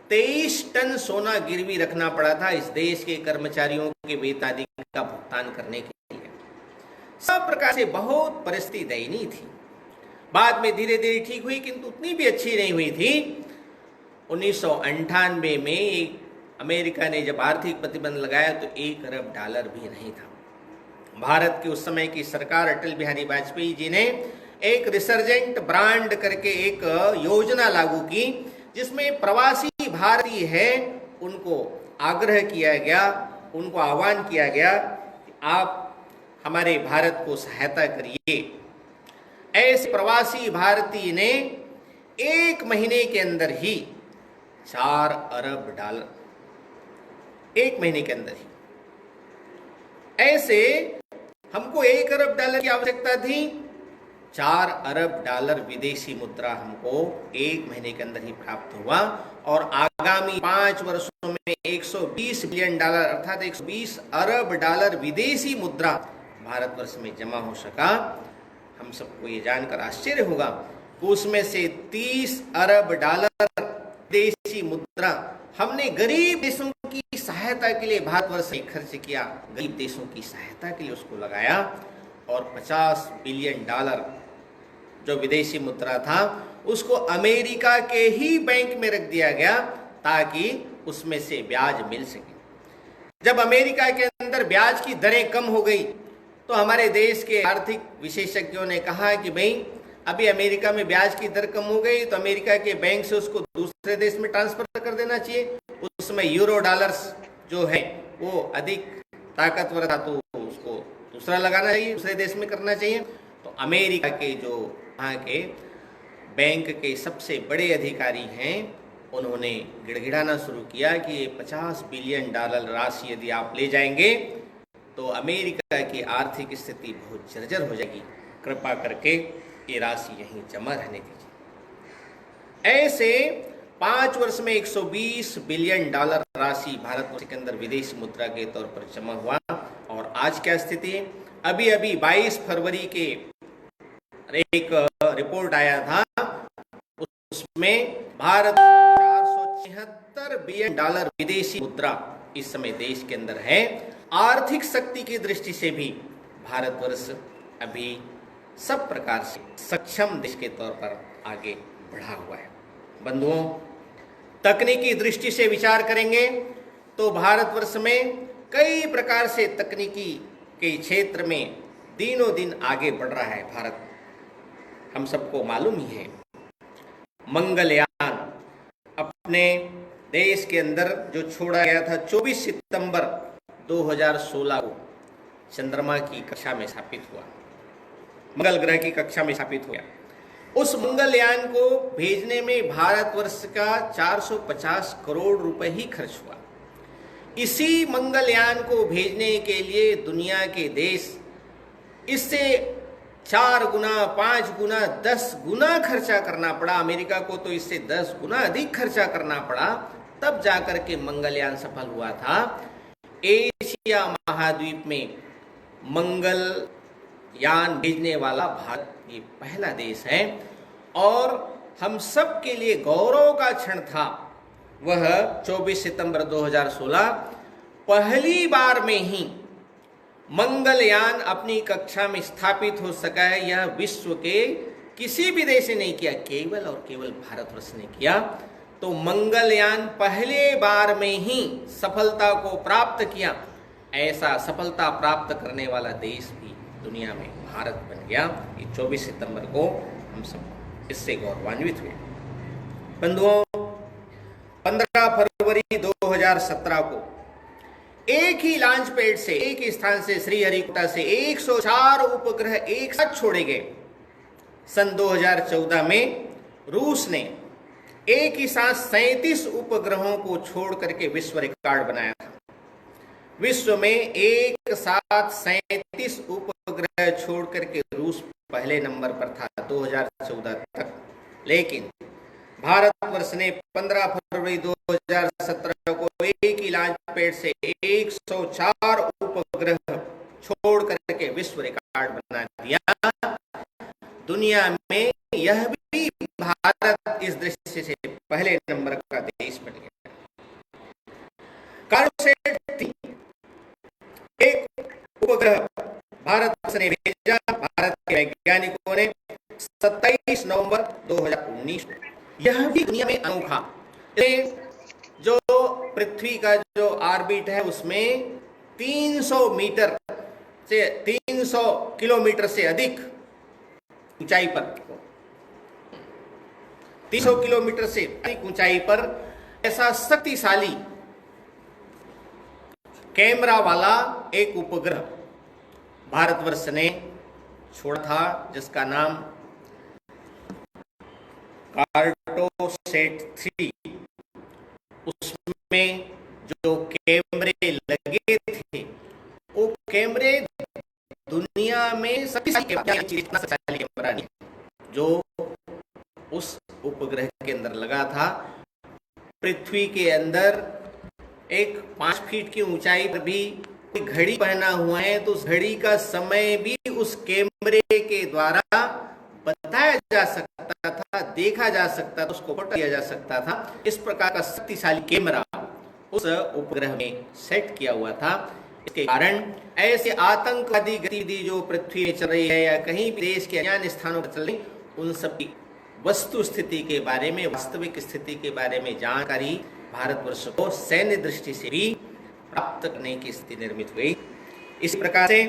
23 टन सोना गिरवी रखना पड़ा था इस देश के कर्मचारियों के वेतन आदि का भुगतान करने के लिए। सब प्रकार से बहुत परिस्थिति दयनीय थी। बाद में धीरे धीरे ठीक हुई, किंतु उतनी भी अच्छी नहीं हुई थी। 1998 में अमेरिका ने जब आर्थिक प्रतिबंध लगाया तो $1 अरब भी नहीं था। भारत की उस समय की सरकार अटल बिहारी वाजपेयी जी ने एक रिसर्जेंट ब्रांड करके एक योजना लागू की, जिसमें प्रवासी भारतीय है उनको आग्रह किया गया, उनको आह्वान किया गया कि आप हमारे भारत को सहायता करिए। ऐसे प्रवासी भारतीय ने 1 महीने के अंदर ही $4 अरब, 1 महीने के अंदर ही। ऐसे हमको $1 अरब की आवश्यकता थी, $4 अरब विदेशी मुद्रा हमको 1 महीने के अंदर ही प्राप्त हुआ और आगामी 5 वर्षों में $120 बिलियन अर्थात $120 अरब विदेशी मुद्रा भारतवर्ष में जमा हो सका। हम सबको ये जानकर आश्चर्य होगा कि उसमें से $30 अरब विदेशी मुद्रा हमने गरीब देशों की सहायता के लिए भारतवर्ष में खर्च किया, गरीब देशों की सहायता के लिए उसको लगाया। और $50 बिलियन जो विदेशी मुद्रा था उसको अमेरिका के ही बैंक में रख दिया गया ताकि उसमें से ब्याज मिल सके। जब अमेरिका के अंदर ब्याज की दरें कम हो गई तो हमारे देश के आर्थिक विशेषज्ञों ने कहा कि भाई अभी अमेरिका में ब्याज की दर कम हो गई तो अमेरिका के बैंक से उसको दूसरे देश में ट्रांसफर कर देना चाहिए। उसमें यूरो डॉलर्स जो है वो अधिक ताकतवर था तो उसको दूसरा लगाना चाहिए, दूसरे देश में करना चाहिए। तो अमेरिका के जो वहाँ के बैंक के सबसे बड़े अधिकारी हैं उन्होंने गिड़गिड़ाना शुरू किया कि ये $50 बिलियन राशि यदि आप ले जाएंगे तो अमेरिका की आर्थिक स्थिति बहुत जर्जर हो जाएगी, कृपा करके ये राशि यहीं जमा रहने दीजिए। ऐसे 5 वर्ष में $120 बिलियन राशि भारत के अंदर विदेशी मुद्रा के तौर पर जमा हुआ। और आज क्या स्थिति है? अभी अभी 22 फरवरी के एक रिपोर्ट आया था, उसमें भारत $476 बिलियन विदेशी मुद्रा इस समय देश के अंदर है। आर्थिक शक्ति की दृष्टि से भी भारतवर्ष अभी सब प्रकार से सक्षम देश के तौर पर आगे बढ़ा हुआ है। बंधुओं, तकनीकी दृष्टि से विचार करेंगे तो भारतवर्ष में कई प्रकार से तकनीकी के क्षेत्र में दिनों दिन आगे बढ़ रहा है भारत। हम सबको मालूम ही है, मंगलयान अपने देश के अंदर जो छोड़ा गया था 24 सितंबर 2016 को चंद्रमा की कक्षा में स्थापित हुआ, मंगल ग्रह की कक्षा में स्थापित हुआ। उस मंगलयान को भेजने में भारतवर्ष का 450 करोड़ रुपए ही खर्च हुआ। इसी मंगलयान को भेजने के लिए दुनिया के देश इससे 4 गुना, 5 गुना, 10 गुना खर्चा करना पड़ा। अमेरिका को तो इससे 10 गुना अधिक खर्चा करना पड़ा, तब जाकर के मंगलयान सफल हुआ था। एशिया महाद्वीप में मंगलयान भेजने वाला भारत ये पहला देश है। और हम सब के लिए गौरव का क्षण था वह 24 सितंबर 2016, पहली बार में ही मंगलयान अपनी कक्षा में स्थापित हो सका है। यह विश्व के किसी भी देश ने नहीं किया, केवल और केवल भारतवर्ष ने किया। तो मंगलयान पहले बार में ही सफलता को प्राप्त किया। ऐसा सफलता प्राप्त करने वाला देश भी दुनिया में भारत बन गया। ये 24 सितंबर को हम सब इससे गौरवान्वित हुए। बंधुओं, 15 फरवरी 2017 को एक ही लॉन्च पैड से, एक ही स्थान से, श्रीहरिकोटा से 104 उपग्रह एक साथ छोड़े गए। सन 2014 में रूस ने एक ही साथ 37 उपग्रहों को छोड़ करके विश्व रिकॉर्ड बनाया था। विश्व में एक साथ 37 उपग्रह छोड़ करके रूस पहले नंबर पर था 2014 तक। लेकिन भारतवर्ष ने 15 फरवरी 2017 को एक ही लॉन्च पैड से 104 उपग्रह छोड़ करके विश्व रिकॉर्ड बना दिया। दुनिया में यह भी भारत इस दृष्टि से पहले नंबर का देश बन गया। कार्टोसैट 3 एक उपग्रह भारत ने भेजा। भारत के वैज्ञानिकों ने 27 नवंबर 2019 को। यह भी दुनिया में अनोखा, जो पृथ्वी का जो ऑर्बिट है उसमें 300 मीटर से 300 किलोमीटर से अधिक ऊंचाई पर, 300 किलोमीटर से अधिक ऊंचाई पर ऐसा शक्तिशाली कैमरा वाला एक उपग्रह भारतवर्ष ने छोड़ा था, जिसका नाम कार्टोसैट 3। उसमें जो कैमरे लगे थे वो कैमरे दुनिया में शक्तिशाली कैमरा नहीं जो उस उपग्रह के अंदर लगा था। पृथ्वी के अंदर एक 5 फीट की ऊंचाई पर भी कोई घड़ी पहना हुआ है तो उस घड़ी का समय भी उस कैमरे के द्वारा बताया जा सकता था, देखा जा सकता था, उसको फोटो लिया जा सकता था। इस प्रकार का शक्तिशाली कैमरा उस उपग्रह में सेट किया हुआ था। इसके कारण ऐसे आतंकवादी गतिविधि जो पृथ्वी में चल रही है या कहीं भी देश के अन्य स्थानों पर चल रही, उन सब की वस्तु स्थिति के बारे में, वास्तविक स्थिति के बारे में जानकारी भारतवर्ष को सैन्य दृष्टि से भी प्राप्त करने की स्थिति निर्मित हुई। इस प्रकार से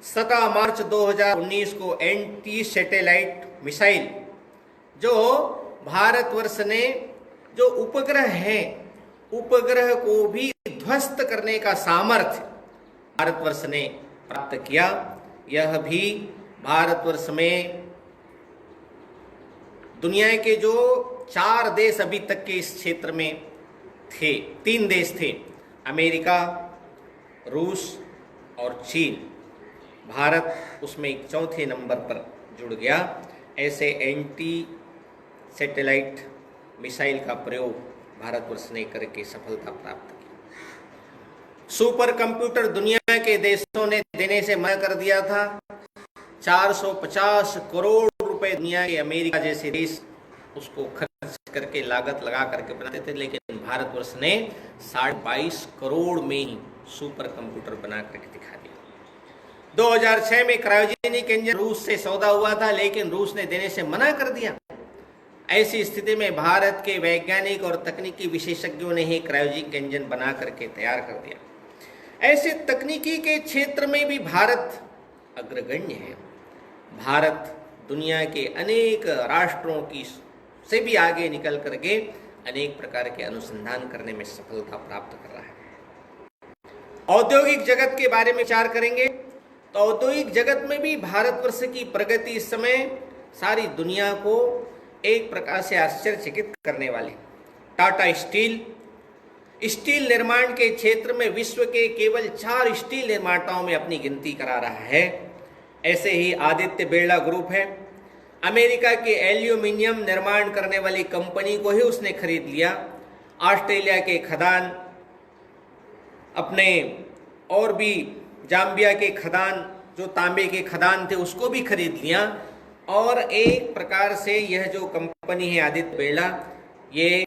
17 मार्च 2019 को एंटी सैटेलाइट मिसाइल जो भारतवर्ष ने जो उपग्रह है, उपग्रह को भी ध्वस्त करने का सामर्थ्य भारतवर्ष ने प्राप्त किया। यह भी भारतवर्ष में दुनिया के जो 4 देश अभी तक के इस क्षेत्र में थे, 3 देश थे, अमेरिका, रूस और चीन। भारत उसमें एक चौथे नंबर पर जुड़ गया। ऐसे एंटी सैटेलाइट मिसाइल का प्रयोग भारतवर्ष ने करके सफलता प्राप्त की। सुपर कंप्यूटर दुनिया के देशों ने देने से मना कर दिया था। 450 करोड़ रुपए दुनिया के अमेरिका जैसे देश उसको खर्च करके लागत लगा करके बनाते थे, लेकिन भारतवर्ष ने 22.5 करोड़ में ही सुपर कंप्यूटर बना करके दिखा दिया। 2006 में क्रायोजेनिक इंजन रूस से सौदा हुआ था, लेकिन रूस ने देने से मना कर दिया। ऐसी स्थिति में भारत के वैज्ञानिक और तकनीकी विशेषज्ञों ने ही क्रायोजेनिक इंजन बना करके तैयार कर दिया। ऐसे तकनीकी के क्षेत्र में भी भारत अग्रगण्य है। भारत दुनिया के अनेक राष्ट्रों की से भी आगे निकल करके अनेक प्रकार के अनुसंधान करने में सफलता प्राप्त कर रहा है। औद्योगिक जगत के बारे में विचार करेंगे तो औद्योगिक जगत में भी भारतवर्ष की प्रगति इस समय सारी दुनिया को एक प्रकार से आश्चर्यचकित करने वाली। टाटा स्टील निर्माण के क्षेत्र में विश्व के केवल 4 स्टील निर्माताओं में अपनी गिनती करा रहा है। ऐसे ही आदित्य बिरला ग्रुप है, अमेरिका के एल्यूमिनियम निर्माण करने वाली कंपनी को ही उसने खरीद लिया। ऑस्ट्रेलिया के खदान अपने और भी जाम्बिया के खदान जो तांबे के खदान थे उसको भी खरीद लिया। और एक प्रकार से यह जो कंपनी है आदित्य बिरला, ये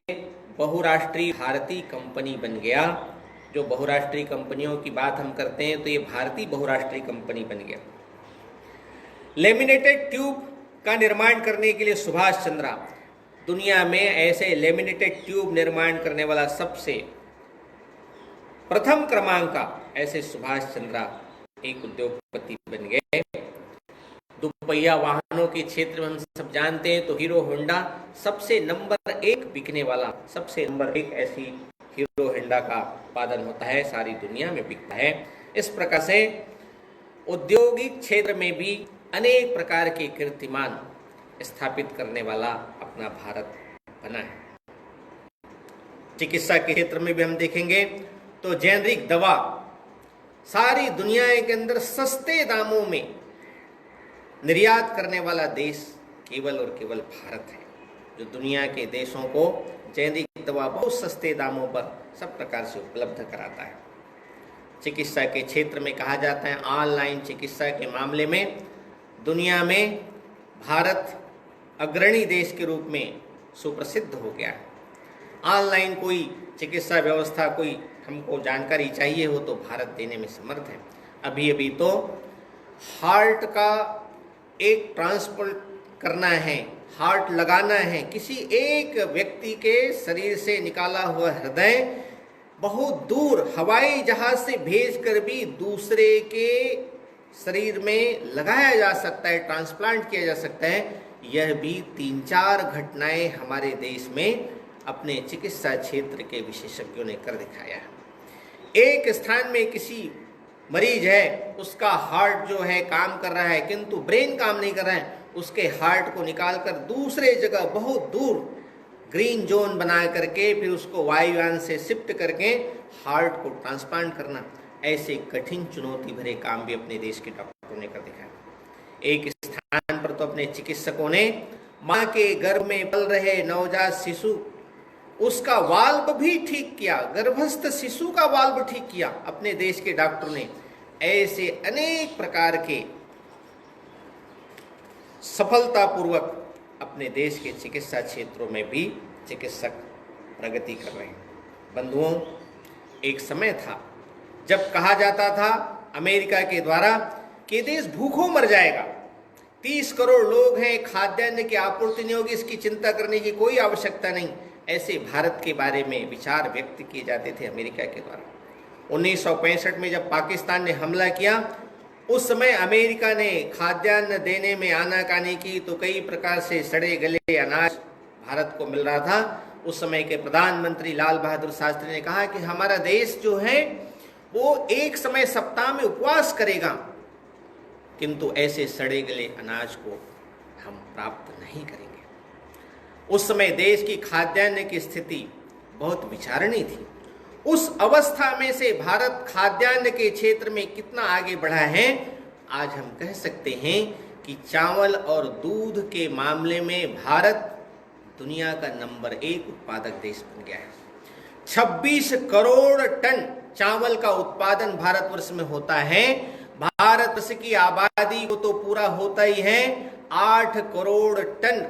बहुराष्ट्रीय भारतीय कंपनी बन गया। जो बहुराष्ट्रीय कंपनियों की बात हम करते हैं तो ये भारतीय बहुराष्ट्रीय कंपनी बन गया। लेमिनेटेड ट्यूब का निर्माण करने के लिए सुभाष चंद्रा, दुनिया में ऐसे लेमिनेटेड ट्यूब निर्माण करने वाला सबसे प्रथम क्रमांक का ऐसे सुभाष चंद्रा एक उद्योगपति बन गए। दुपहिया वाहनों के क्षेत्र में हम सब जानते हैं तो हीरो होंडा सबसे नंबर 1 बिकने वाला, सबसे नंबर 1 ऐसी हीरो होंडा का उत्पादन होता है, सारी दुनिया में बिकता है। इस प्रकार से औद्योगिक क्षेत्र में भी अनेक प्रकार के कीर्तिमान स्थापित करने वाला अपना भारत बना है। चिकित्सा के क्षेत्र में भी हम देखेंगे तो जेनरिक दवा सारी दुनिया के अंदर सस्ते दामों में निर्यात करने वाला देश केवल और केवल भारत है, जो दुनिया के देशों को जेनरिक दवा बहुत सस्ते दामों पर सब प्रकार से उपलब्ध कराता है। चिकित्सा के क्षेत्र में कहा जाता है ऑनलाइन चिकित्सा के मामले में दुनिया में भारत अग्रणी देश के रूप में सुप्रसिद्ध हो गया है। ऑनलाइन कोई चिकित्सा व्यवस्था कोई हमको जानकारी चाहिए हो तो भारत देने में समर्थ है। अभी तो हार्ट का एक ट्रांसप्लांट करना है, हार्ट लगाना है, किसी एक व्यक्ति के शरीर से निकाला हुआ हृदय बहुत दूर हवाई जहाज से भेजकर भी दूसरे के शरीर में लगाया जा सकता है, ट्रांसप्लांट किया जा सकता है। यह भी 3-4 घटनाएं हमारे देश में अपने चिकित्सा क्षेत्र के विशेषज्ञों ने कर दिखाया है। एक स्थान में किसी मरीज है, उसका हार्ट जो है काम कर रहा है किंतु ब्रेन काम नहीं कर रहा है, उसके हार्ट को निकालकर दूसरे जगह बहुत दूर ग्रीन जोन बना करके फिर उसको वायुयान से शिफ्ट करके हार्ट को ट्रांसप्लांट करना, ऐसे कठिन चुनौती भरे काम भी अपने देश के डॉक्टरों ने कर दिखाया। एक स्थान पर तो अपने चिकित्सकों ने मां के गर्भ में पल रहे नवजात शिशु उसका वाल्व भी ठीक किया, गर्भस्थ शिशु का वाल्व ठीक किया अपने देश के डॉक्टरों ने। ऐसे अनेक प्रकार के सफलतापूर्वक अपने देश के चिकित्सा क्षेत्रों में भी चिकित्सक प्रगति कर रहे हैं। बंधुओं, एक समय था जब कहा जाता था अमेरिका के द्वारा कि देश भूखों मर जाएगा, 30 करोड़ लोग हैं, खाद्यान्न की आपूर्ति नहीं होगी, इसकी चिंता करने की कोई आवश्यकता नहीं। ऐसे भारत के बारे में विचार व्यक्त किए जाते थे अमेरिका के द्वारा। 1965 में जब पाकिस्तान ने हमला किया उस समय अमेरिका ने खाद्यान्न देने में आनाकानी की, तो कई प्रकार से सड़े गले अनाज भारत को मिल रहा था। उस समय के प्रधानमंत्री लाल बहादुर शास्त्री ने कहा कि हमारा देश जो है वो एक समय सप्ताह में उपवास करेगा, किंतु ऐसे सड़े गले अनाज को हम प्राप्त नहीं करेंगे। उस समय देश की खाद्यान्न की स्थिति बहुत विचारणीय थी। उस अवस्था में से भारत खाद्यान्न के क्षेत्र में कितना आगे बढ़ा है, आज हम कह सकते हैं कि चावल और दूध के मामले में भारत दुनिया का नंबर 1 उत्पादक देश बन गया है। 26 करोड़ टन चावल का उत्पादन भारतवर्ष में होता है। भारतवर्ष की आबादी को तो पूरा होता ही है। 8 करोड़ टन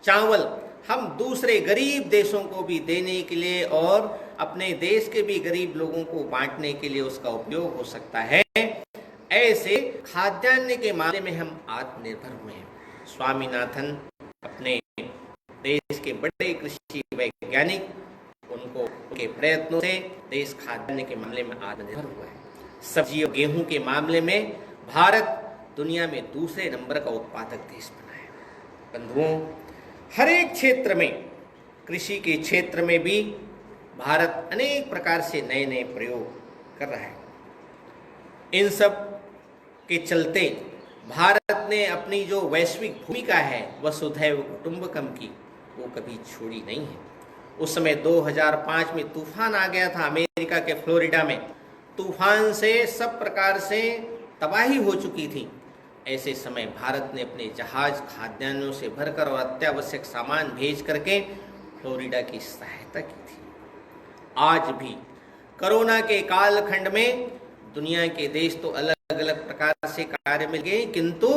चावल हम दूसरे गरीब देशों को भी देने के लिए और अपने देश के भी गरीब लोगों को बांटने के लिए उसका उपयोग हो सकता है। ऐसे खाद्यान्न के मामले में हम आत्मनिर्भर हुए हैं। स्वामीनाथन अपने देश के बड़े कृषि वैज्ञानिक, उनके प्रयत्नों से देश खाद्यान्न के मामले में आत्मनिर्भर हुआ है। सब्जी और गेहूं के मामले में भारत दुनिया में दूसरे नंबर का उत्पादक देश बना है। बंधुओं, हर एक क्षेत्र में, कृषि के क्षेत्र में भी भारत अनेक प्रकार से नए नए प्रयोग कर रहा है। इन सब के चलते भारत ने अपनी जो वैश्विक भूमिका है वसुधैव कुटुंबकम की, वो कभी छोड़ी नहीं है। उस समय 2005 में तूफान आ गया था अमेरिका के फ्लोरिडा में। तूफान से सब प्रकार से तबाही हो चुकी थी। ऐसे समय भारत ने अपने जहाज खाद्यान्नों से भरकर और अत्यावश्यक सामान भेज करके फ्लोरिडा की सहायता की थी। आज भी कोरोना के कालखंड में दुनिया के देश तो अलग अलग प्रकार से कार्य में गए, किंतु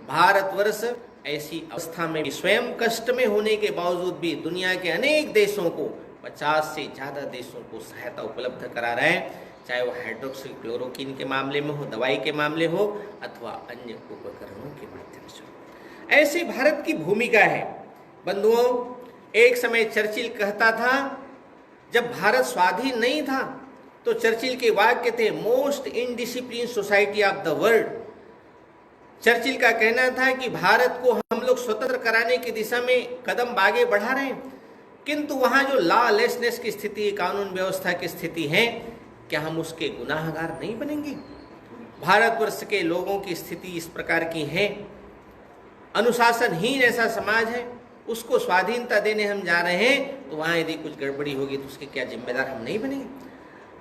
भारतवर्ष ऐसी अवस्था में भी स्वयं कष्ट में होने के बावजूद भी दुनिया के अनेक देशों को, 50 से ज़्यादा देशों को सहायता उपलब्ध करा रहा है, चाहे वो हाइड्रोक्सी क्लोरोक्विन के मामले में हो, दवाई के मामले हो, अथवा अन्य उपकरणों के माध्यम से। ऐसी भारत की भूमिका है। बंधुओं, एक समय चर्चिल कहता था, जब भारत स्वाधीन नहीं था तो चर्चिल के वाक्य थे, most indiscipline society of the world. Churchill का कहना था कि भारत को हम लोग स्वतंत्र कराने की दिशा में कदम आगे बढ़ा रहे हैं, किंतु वहाँ जो लॉलेसनेस की स्थिति, कानून व्यवस्था की स्थिति है, क्या हम उसके गुनाहगार नहीं बनेंगे? भारतवर्ष के लोगों की स्थिति इस प्रकार की है, अनुशासनहीन ऐसा समाज है, उसको स्वाधीनता देने हम जा रहे हैं, तो वहाँ यदि कुछ गड़बड़ी होगी तो उसके क्या जिम्मेदार हम नहीं बनेंगे?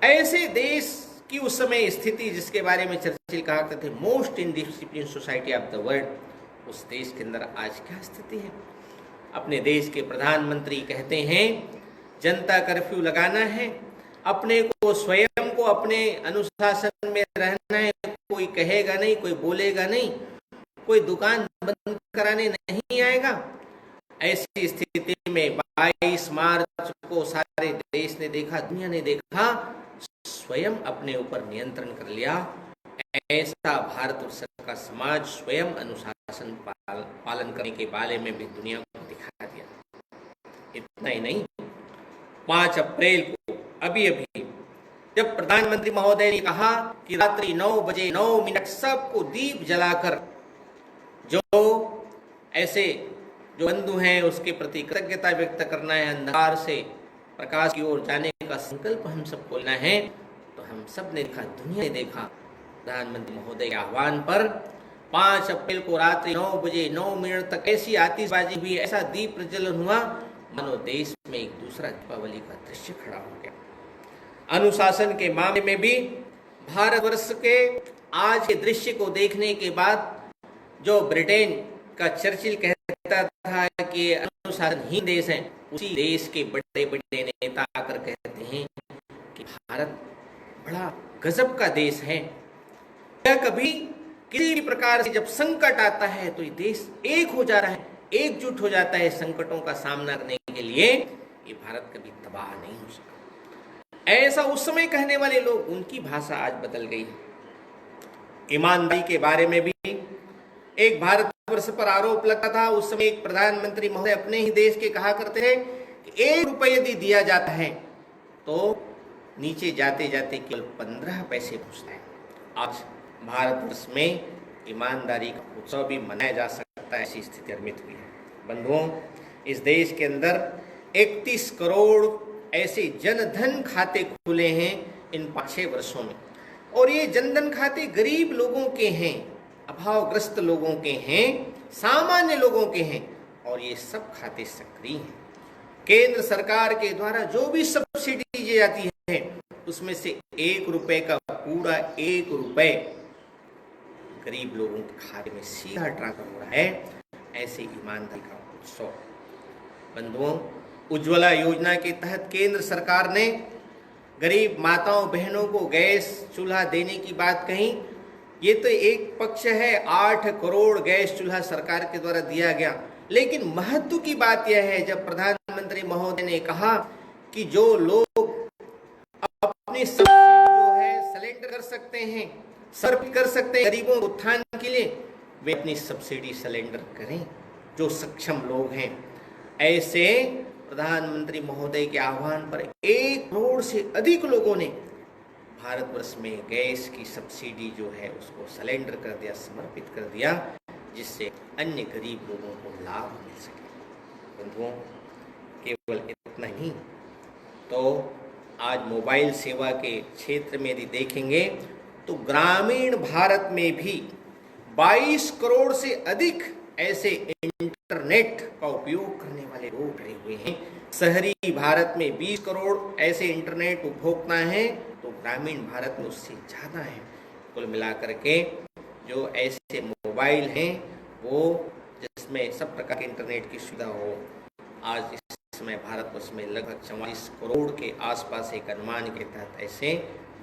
ऐसे देश की उस समय स्थिति, जिसके बारे में चर्चिल कहा करते थे most indiscipline society of the world, उस देश के अंदर आज क्या स्थिति है? अपने देश के प्रधानमंत्री कहते हैं जनता कर्फ्यू लगाना है, अपने को स्वयं को अपने अनुशासन में रहना है, कोई कहेगा नहीं, कोई बोलेगा नहीं, कोई दुकान बंद कराने नहीं आएगा। ऐसी स्थिति में 22 मार्च को सारे देश ने देखा, दुनिया ने देखा, स्वयं अपने ऊपर नियंत्रण कर लिया। ऐसा भारतवर्ष का समाज स्वयं अनुशासन पालन करने के बारे में भी दुनिया को दिखा दिया। इतना ही नहीं, 5 अप्रैल को अभी जब प्रधानमंत्री महोदय ने कहा कि रात्रि 9 बजे 9 मिनट सबको दीप जलाकर जो ऐसे जो बंधु हैं उसके प्रति कृतज्ञता व्यक्त करना है, अंधकार से प्रकाश की ओर जाने का संकल्प हम सबको लेना है, तो हम सब ने देखा, दुनिया ने देखा, प्रधानमंत्री महोदय के आह्वान पर 5 अप्रैल को रात्रि 9 बजे 9 मिनट तक ऐसी आतिशबाजी हुई, ऐसा दीप प्रज्वलन हुआ, मानो देश में एक दूसरा दीपावली का दृश्य खड़ा हो गया। अनुशासन के मामले में भी भारतवर्ष के आज के दृश्य को देखने के बाद जो ब्रिटेन का चर्चिल कहता था कि अनुशासनहीन देश है, उसी देश के बड़े बड़े नेता आकर कहते हैं कि भारत बड़ा गजब का देश है। क्या कभी किसी भी प्रकार से जब संकट आता है तो ये देश एक हो जाता है, एकजुट हो जाता है संकटों का सामना करने के लिए। ये भारत कभी तबाह नहीं हो सका। ऐसा उस समय कहने वाले लोग, उनकी भाषा आज बदल गई। ईमानदारी के बारे में भी एक भारतवर्ष पर आरोप लगता था। उस समय एक प्रधानमंत्री महोदय अपने ही देश के कहा करते थे कि 1 रुपये यदि दिया जाता है तो नीचे जाते जाते केवल 15 पैसे पहुंचता है। आज भारतवर्ष में ईमानदारी का उत्सव भी मनाया जा सकता है, ऐसी स्थिति निर्मित हुई है। बंधुओं, इस देश के अंदर 31 करोड़ ऐसे जनधन खाते खुले हैं इन 5-6 वर्षों में, और ये जनधन खाते गरीब लोगों के हैं, अभावग्रस्त लोगों के हैं, सामान्य लोगों के हैं, और ये सब खाते सक्रिय हैं। केंद्र सरकार के द्वारा जो भी सब्सिडी दी जाती है उसमें से 1 रुपए का पूरा 1 रुपए गरीब लोगों के खाते में सीधा ट्रांसफर हो रहा है। ऐसे ईमानदारी का उत्सव। बंधुओं, उज्ज्वला योजना के तहत केंद्र सरकार ने गरीब माताओं बहनों को गैस चूल्हा देने की बात कही। ये तो एक पक्ष है, 8 करोड़ गैस चूल्हा सरकार के द्वारा दिया गया, लेकिन महत्व की बात यह है जब प्रधानमंत्री महोदय ने कहा कि जो लोग अपनी सब्सिडी जो है सिलेंडर कर सकते हैं, सर्व कर सकते हैं गरीबों के उत्थान के लिए, वे अपनी सब्सिडी सिलेंडर करें। जो सक्षम लोग हैं, ऐसे प्रधानमंत्री महोदय के आह्वान पर 1 करोड़ से अधिक लोगों ने भारतवर्ष में गैस की सब्सिडी जो है उसको सिलेंडर कर दिया, समर्पित कर दिया, जिससे अन्य गरीब लोगों को लाभ मिल सके। बंधुओं, केवल इतना ही तो आज मोबाइल सेवा के क्षेत्र में यदि देखेंगे तो ग्रामीण भारत में भी 22 करोड़ से अधिक ऐसे इंटरनेट का उपयोग करने वाले लोग भरे हुए हैं। शहरी भारत में 20 करोड़ ऐसे इंटरनेट उपभोक्ता हैं, तो ग्रामीण भारत में उससे ज़्यादा है। कुल मिलाकर के जो ऐसे मोबाइल हैं वो जिसमें सब प्रकार के इंटरनेट की सुविधा हो, आज इस समय भारतवर्ष में लगभग 44 करोड़ के आसपास एक अनुमान के तहत ऐसे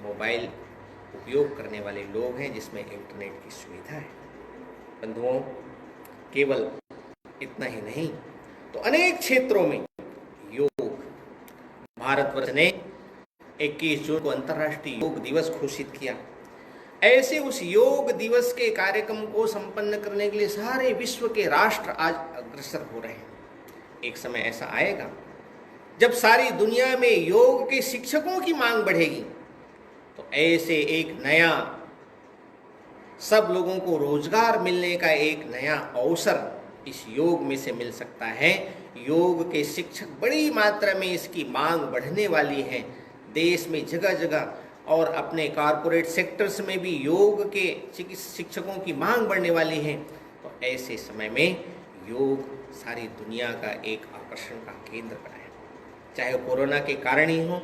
मोबाइल उपयोग करने वाले लोग हैं जिसमें इंटरनेट की सुविधा है। बंधुओं, केवल इतना ही नहीं तो अनेक क्षेत्रों में योग, भारतवर्ष ने 21 जून को अंतर्राष्ट्रीय योग दिवस घोषित किया। ऐसे उस योग दिवस के कार्यक्रम को संपन्न करने के लिए सारे विश्व के राष्ट्र आज अग्रसर हो रहे हैं। एक समय ऐसा आएगा जब सारी दुनिया में योग के शिक्षकों की मांग बढ़ेगी, तो ऐसे एक नया सब लोगों को रोजगार मिलने का एक नया अवसर इस योग में से मिल सकता है। योग के शिक्षक बड़ी मात्रा में इसकी मांग बढ़ने वाली है। देश में जगह जगह और अपने कॉरपोरेट सेक्टर्स में भी योग के शिक्षकों की मांग बढ़ने वाली है। तो ऐसे समय में योग सारी दुनिया का एक आकर्षण का केंद्र बना है। चाहे कोरोना के कारण ही हो,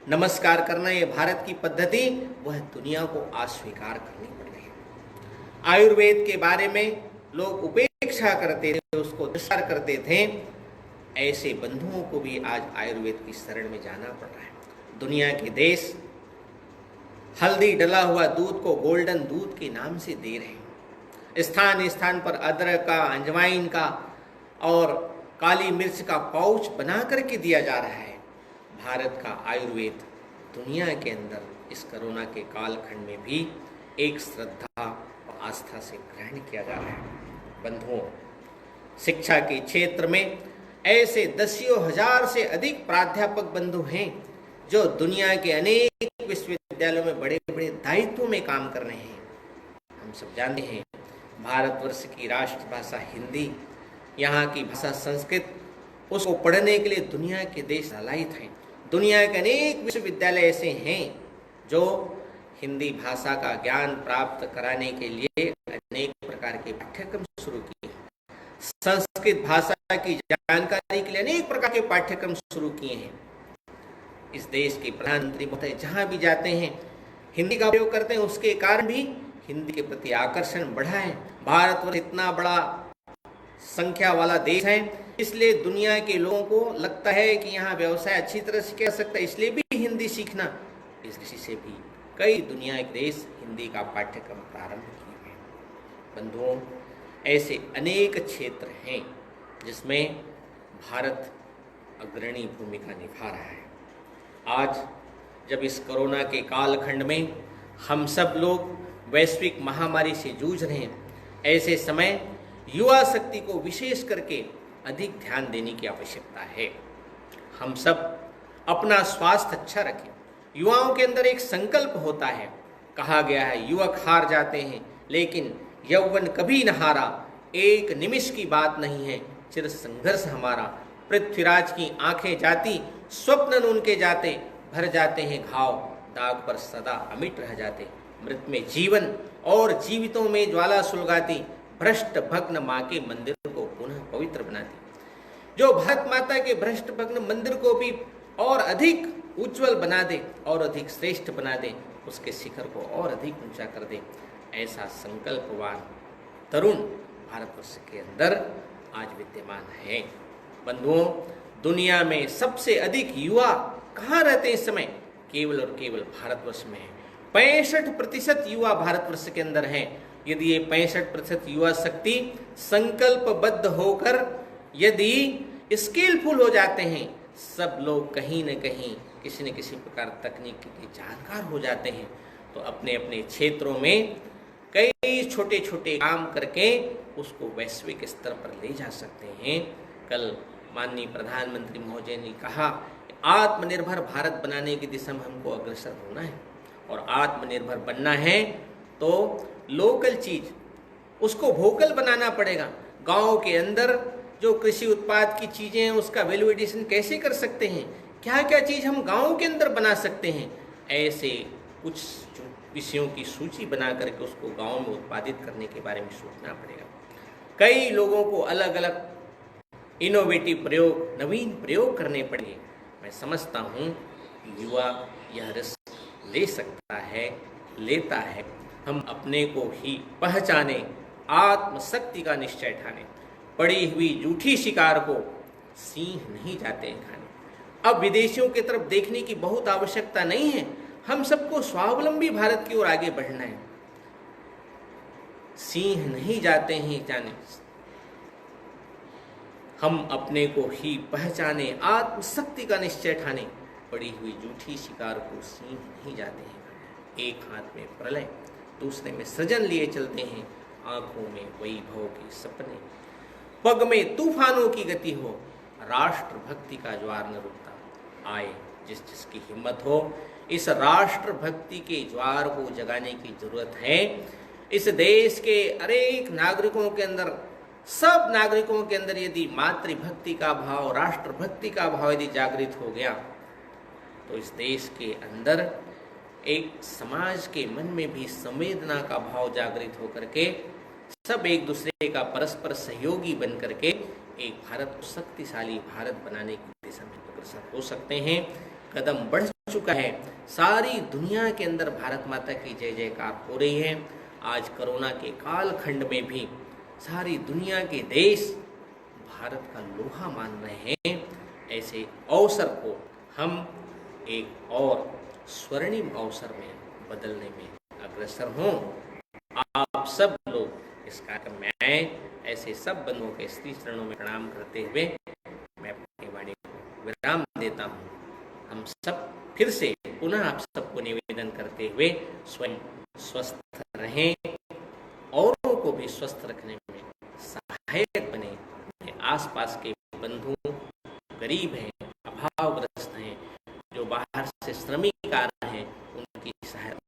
नमस्कार करना ये भारत की पद्धति वह दुनिया को अस्वीकार करनी पड़ रही है। आयुर्वेद के बारे में लोग उपेक्षा करते थे, उसको तिरस्कार करते थे। ऐसे बंधुओं को भी आज आयुर्वेद की शरण में जाना पड़ रहा है। दुनिया के देश हल्दी डला हुआ दूध को गोल्डन दूध के नाम से दे रहे हैं। स्थान स्थान पर अदरक का, अजवाइन का और काली मिर्च का पाउच बना करके दिया जा रहा है। भारत का आयुर्वेद दुनिया के अंदर इस कोरोना के कालखंड में भी एक श्रद्धा और आस्था से ग्रहण किया जा रहा है। बंधुओं, शिक्षा के क्षेत्र में ऐसे दसियों हजार से अधिक प्राध्यापक बंधु हैं जो दुनिया के अनेक विश्वविद्यालयों में बड़े बड़े दायित्वों में काम कर रहे हैं। हम सब जानते हैं भारतवर्ष की राष्ट्रभाषा हिंदी, यहाँ की भाषा संस्कृत, उसको पढ़ने के लिए दुनिया के देश लालायित हैं। दुनिया के अनेक विश्वविद्यालय ऐसे हैं जो हिंदी भाषा का ज्ञान प्राप्त कराने के लिए अनेक प्रकार के पाठ्यक्रम शुरू किए हैं। संस्कृत भाषा की जानकारी के लिए अनेक प्रकार के पाठ्यक्रम शुरू किए हैं। इस देश के प्रधानमंत्री महोदय जहाँ भी जाते हैं हिंदी का प्रयोग करते हैं, उसके कारण भी हिंदी के प्रति आकर्षण बढ़ा है। भारतवर्ष इतना बड़ा संख्या वाला देश है, इसलिए दुनिया के लोगों को लगता है कि यहाँ व्यवसाय अच्छी तरह से किया जा सकता है, इसलिए भी हिंदी सीखना। इस दृष्टि से भी कई दुनिया के देश हिंदी का पाठ्यक्रम प्रारंभ किए हैं। बंधुओं, ऐसे अनेक क्षेत्र हैं जिसमें भारत अग्रणी भूमिका निभा रहा है। आज जब इस कोरोना के कालखंड में हम सब लोग वैश्विक महामारी से जूझ रहे हैं, ऐसे समय युवा शक्ति को विशेष करके अधिक ध्यान देने की आवश्यकता है। हम सब अपना स्वास्थ्य अच्छा रखें। युवाओं के अंदर एक संकल्प होता है कहा गया है युवक हार जाते हैं लेकिन यौवन कभी न हारा, एक निमिष की बात नहीं है चिर संघर्ष हमारा। पृथ्वीराज की आंखें जाती, स्वप्न उनके जाते, भर जाते हैं घाव, दाग पर सदा अमिट रह जाते। मृत में जीवन और जीवितों में ज्वाला सुलगाती, भ्रष्ट भग्न माँ के मंदिर को पुनः पवित्र बनाती। जो भारत माता के भ्रष्ट भग्न मंदिर को भी और अधिक उज्जवल बना दे और अधिक श्रेष्ठ बना दे, उसके शिखर को और अधिक ऊंचा कर दे, ऐसा संकल्पवान तरुण भारतवर्ष के अंदर आज विद्यमान है। बंधुओं, दुनिया में सबसे अधिक युवा कहाँ रहते हैं इस समय? केवल और केवल भारतवर्ष में है। 65% युवा भारतवर्ष के अंदर हैं। यदि ये 65% युवा शक्ति संकल्पबद्ध होकर यदि स्किलफुल हो जाते हैं, सब लोग कहीं न कहीं किसी न किसी प्रकार तकनीक के जानकार हो जाते हैं, तो अपने अपने क्षेत्रों में कई छोटे छोटे काम करके उसको वैश्विक स्तर पर ले जा सकते हैं। कल माननीय प्रधानमंत्री महोदय ने कहा आत्मनिर्भर भारत बनाने की दिशा में हमको अग्रसर होना है, और आत्मनिर्भर बनना है तो लोकल चीज उसको वोकल बनाना पड़ेगा। गांव के अंदर जो कृषि उत्पाद की चीजें हैं उसका वैल्यू एडिशन कैसे कर सकते हैं, क्या क्या चीज हम गांव के अंदर बना सकते हैं, ऐसे कुछ विषयों की सूची बना करके उसको गांव में उत्पादित करने के बारे में सोचना पड़ेगा। कई लोगों को अलग अलग इनोवेटिव प्रयोग, नवीन प्रयोग करने पड़ेंगे। मैं समझता हूँ युवा यह रिस्क ले सकता है, लेता है। हम अपने को ही पहचाने, आत्मशक्ति का निश्चय ठाने, पड़ी हुई जूठी शिकार को सिंह नहीं जाते हैं खाने। अब विदेशियों की तरफ देखने की बहुत आवश्यकता नहीं है, हम सबको स्वावलंबी भारत की ओर आगे बढ़ना है। सिंह नहीं जाते हैं जाने, हम अपने को ही पहचाने, आत्मशक्ति का निश्चय ठाने, पड़ी हुई जूठी शिकार को सिंह नहीं जाते हैं। एक हाथ में प्रलय, दूसरे में सृजन लिए चलते हैं, आंखों में वैभव के सपने, पग में तूफानों की गति हो, राष्ट्र भक्ति का ज्वार न रुकता। आए जिस जिसकी हिम्मत हो, इस राष्ट्र भक्ति के ज्वार को जगाने की जरूरत है। इस देश के अनेक नागरिकों के अंदर, सब नागरिकों के अंदर यदि मातृभक्ति का भाव, राष्ट्र भक्ति का भाव यदि जागृत हो गया, तो इस देश के अंदर एक समाज के मन में भी संवेदना का भाव जागृत होकर के सब एक दूसरे का परस्पर सहयोगी बन करके एक भारत को शक्तिशाली भारत बनाने की दिशा में अग्रसर हो सकते हैं। कदम बढ़ चुका है, सारी दुनिया के अंदर भारत माता की जय जयकार हो रही है। आज कोरोना के कालखंड में भी सारी दुनिया के देश भारत का लोहा मान रहे हैं। ऐसे अवसर को हम एक और स्वर्णिम अवसर में बदलने में अग्रसर हों। आप सब लोग इस कार्यक्रम में आए, ऐसे सब बंधुओं के श्री चरणों में प्रणाम करते हुए मैं अपनी वाणी को विराम देता हूँ। हम सब फिर से पुनः आप सबको निवेदन करते हुए स्वयं स्वस्थ रहें, औरों को भी स्वस्थ रखने में सहायक बने। आसपास के बंधु गरीब हैं, अभावग्रस्त हैं, जो बाहर से श्रमिक आ रहे हैं, उनकी सहायता